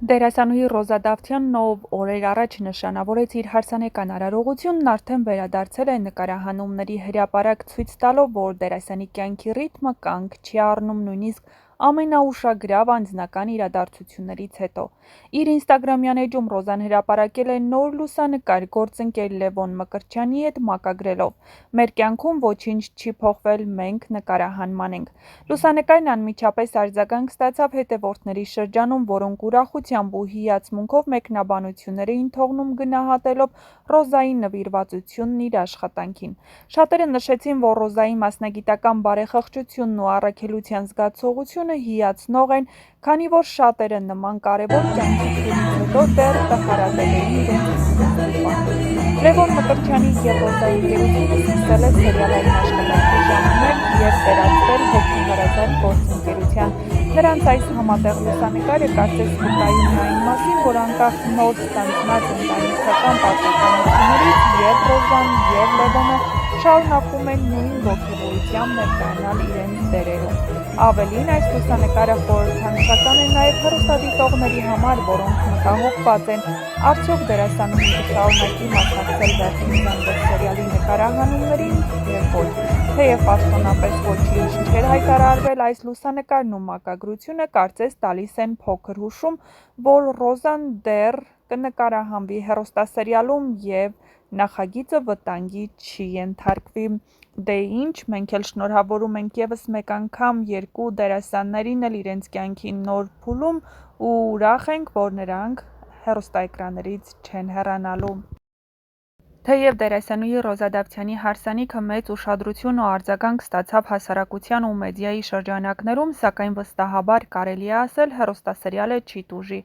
Դերասանուհի Ռոզա Դավթյանն, ով օրեր առաջ նշանավորեց իր հարսանեկան արարողությունն, արդեն վերադարձել է նկարահանումների հրապարակ, ցույց տալով, որ դերասանի կյանքի ռիթմը կանգ չի առնում նույնիսկ ամենաուշագրավ անձնական իրադարձություններից հետո։ Իր ինստագրամյան էջում Ռոզան հրապարակել է նոր լուսանկար գործընկեր Լևոն Մկրտչյանի հետ մակագրելով. «Մեր կյանքում ոչինչ չի փոխվել, մենք նկարահանման ենք»։ Լուսանկարն անմիջապես արձագանք ստացավ հետևորդների շրջանում, որոնք ուրախությամբ ու հիացմունքով մեկնաբանություններ էին թողնում, գնահատելով Ռոզայի նվիրվածությունն իր աշխատանքին։ Շատերը նշեցին, որ Ռոզայի մասնագիտական բարեխղճությունն ու առաքելության զգացողությունը հիացնող են, քանի որ շատերը նման կարևոր կյանքի փուլից հետո դեռ տխրատել էին իրենց ստիպան։ Լևոն Մկրտչյանի և Ռոզայի ընկերությունը սկսել է սերիալային աշխատանքի ժամանակ և վերածվել հոգեհարազատ գործընկերության։ Նրանց այս համատեղ լուսանկարը կարծես վկայում է այն մասին, որ անկախ նոր ստանձնած ընտանիքական պարտականություններից և Ռոզան, և Լևոնը շարունակում են նույն ոգևորությամբ ներկայանալ իրենց դերերում։ Ավելին, այս լուսանկարը խորհրդանշական է նաև հեռուստադիտողների համար, որոնք մտահոգված են՝ արդյոք դերասանուհին կշարունակի մասնակցել «Վերջին զանգը» սերիալի նկարահանումներին, և ոչ։ Թեև պաշտոնապես ոչինչ չէր հայտարարվել, այս լուսանկարն ու մակագրությունը կարծես տալիս են փոքր հուշում, որ Ռոզան դեռ կնկարահանվի հեռուստասերիալում և նախագիծը վտանգի չի ենթարկվի։ Դե ինչ, մենք էլ շնորհավորում ենք ևս մեկ անգամ երկու դերասաններին էլ իրենց կյանքի նոր փուլում ու ուրախ ենք, որ նրանք հեռուստաէկրաններից չեն հեռանալու։ Թեև դերասանուհի Ռոզա Դավթյանի հարսանիքը մեծ ուշադրություն ու արձագանք ստացավ հասարակության ու մեդիայի շրջանակներում, սակայն վստահաբար կարելի է ասել՝ հեռուստասերիալը չի տուժի։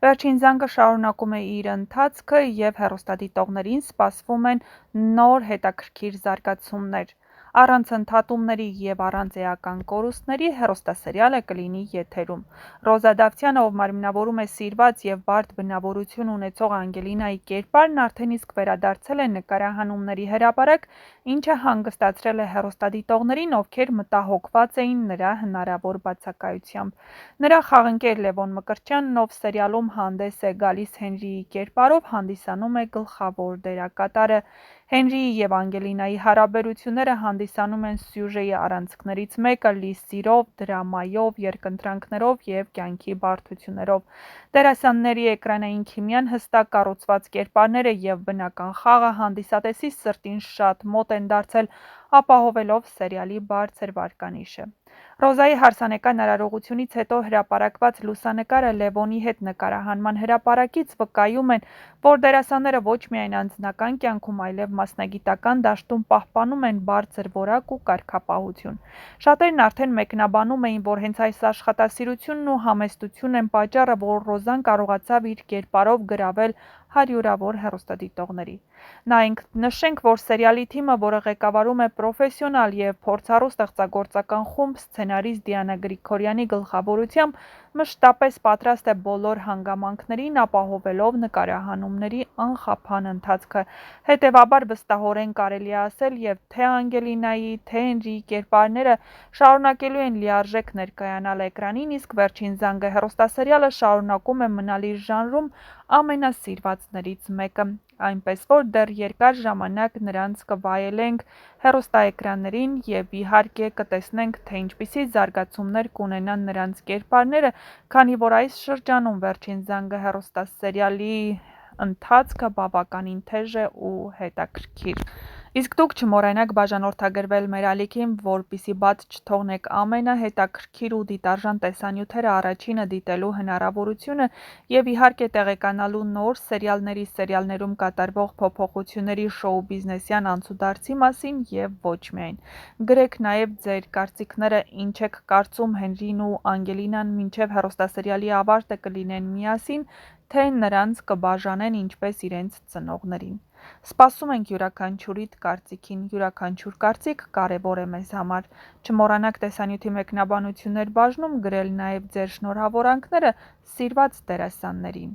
«Վերջին զանգը» շարունակում է իր ընթացքը և հեռուստադիտողներին սպասվում են նոր հետաքրքիր զարգացումներ։ Առանց ընդհատումների և առանց էական կորուստների հեռուստասերիալը կլինի եթերում։ Ռոզա Դավթյանը, ով մարմնավորում է սիրված և բարդ բնավորություն ունեցող Անգելինայի կերպարն, արդեն իսկ վերադարձել է նկարահանումների հրապարակ, ինչը հանգստացրել է հեռուստադիտողներին, ովքեր մտահոգված էին նրա հնարավոր բացակայությամբ։ Նրա խաղընկեր Լևոն Մկրտչյանն, ով սերիալում հանդես է գալիս Հենրիի կերպարով, հանդիսանում է գլխավոր դերակատարը։ Հենրիի և Անգելինայի հարաբերությունները հանդիսանում են սյուժեի առանցքներից մեկը՝ լի սիրով, դրամայով, երկընտրանքներով և կյանքի բարդություններով։ Դերասանների էկրանային քիմիան, հստակ կառուցված կերպարները և բնական խաղը հանդիսատեսի սրտին շատ մոտ են դարձել, ապահովելով սերիալի բարձր վարկանիշը։ Ռոզայի հարսանեկան արարողությունից հետո հրապարակված լուսանկարը Լևոնի հետ նկարահանման հրապարակից վկայում են, որ դերասանները ոչ միայն անձնական կյանքում, այլև մասնագիտական դաշտում պահպանում են բարձր որակ ու կարգապահություն։ Շատերն արդեն մեկնաբանում էին, որ հենց այս աշխատասիրությունն ու համեստությունն են պատճառը, որ Ռոզան կարողացավ իր կերպարով գրավել հարյուրավոր հեռուստադիտողների։ Նաինք նշենք, որ սերիալի թիմը, որը ղեկավարում է պրոֆեսիոնալ և փորձառու ստեղծագործական խումբ սցենարիստ Դիանա Գրիգորյանի գլխավորությամբ, մշտապես պատրաստ է բոլոր հանգամանքներին, ապահովելով նկարահանումների անխափան ընթացքը։ Հետևաբար, վստահորեն կարելի է ասել և թե Անգելինայի, թե Հենրիի կերպարները շարունակելու են լիարժեք ներկայանալ էկրանին, իսկ «Վերջին զանգը» հեռուստասերիալը շարունակում է մնալ իր ժանրում ամենասիրվածներից մեկը, այնպես որ դեռ երկար ժամանակ նրանց կվայելենք հեռուստաէկրաններին և իհարկե կտեսնենք, թե ինչպիսի զարգացումներ կունենան նրանց կերպարները, քանի որ այս շրջանում «Վերջին զանգը» հեռուստասերիալի ընթացքը բավականին թեժ է ու հետաքրքիր։ Իսկ դուք չմոռանաք բաժանորդագրվել մեր ալիքին, որպեսզի բաց չթողնեք ամենահետաքրքիր ու դիտարժան տեսանյութերը առաջինը դիտելու հնարավորությունը և իհարկե տեղեկանալու նոր սերիալների, սերիալներում կատարվող փոփոխությունների, շոու-բիզնեսյան անցուդարձի մասին և ոչ միայն։ Գրեք նաև ձեր կարծիքները, ինչ եք կարծում Հենրին ու Անգելինան մինչև հեռուստասերիալի ավարտը կլինեն միասին, թե նրանց կբաժանեն ինչպես իրենց ծնողներին։ Սպասում ենք յուրաքանչյուրիդ կարծիքին, յուրաքանչյուր կարծիք կարևոր է մեզ համար։ Չմոռանաք տեսանյութի մեկնաբանություններ բաժնում գրել նաև ձեր շնորհավորանքները սիրված դերասաններին։